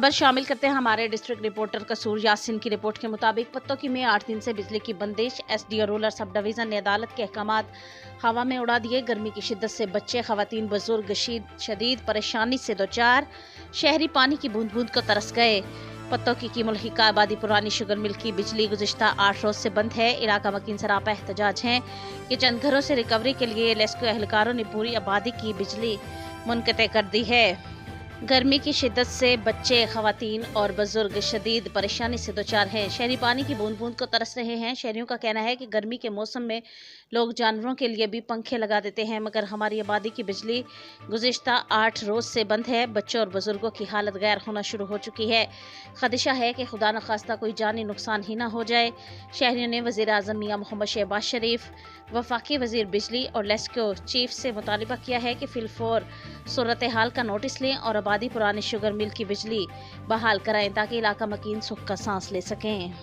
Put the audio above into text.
खबर शामिल करते हैं हमारे डिस्ट्रिक्ट रिपोर्टर कसूर यासिन की रिपोर्ट के मुताबिक पत्तोकी में 8 दिन से बिजली की बंदिश। एसडीओ रूरल सब डिवीजन ने अदालत के अहकामात हवा में उड़ा दिए। गर्मी की शिद्दत से बच्चे, खवातीन, बुजुर्ग शदीद परेशानी से दो चार। शहरी पानी की बूंद बूंद को तरस गए। पत्तोकी की मुल्हिका आबादी पुरानी शुगर मिल की बिजली गुज़िश्ता 8 रोज से बंद है। इलाका मकीन सरापा एहतजाज है कि चंद घरों से रिकवरी के लिए रेस्क्यू एहलकारों ने पूरी आबादी की बिजली मुनक़ते कर दी है। गर्मी की शिद्दत से बच्चे, खवातीन और बुजुर्ग शदीद परेशानी से दो चार हैं। शहरी पानी की बूंद बूंद को तरस रहे हैं। शहरियों का कहना है कि गर्मी के मौसम में लोग जानवरों के लिए भी पंखे लगा देते हैं, मगर हमारी आबादी की बिजली गुज़िश्ता 8 रोज से बंद है। बच्चों और बुजुर्गों की हालत गैर होना शुरू हो चुकी है। खदशा है कि खुदा न खास्ता कोई जानी नुकसान ही ना हो जाए। शहरियों ने वज़ीर आज़म मियां मोहम्मद शहबाज शरीफ, वफाकी वज़ीर बिजली और रेस्क्यू चीफ से मुतालबा किया है कि फिलफौर सूरत हाल का नोटिस लें और आबादी पुरानी शुगर मिल की बिजली बहाल कराएं ताकि इलाका मकीन सुख का सांस ले सकें।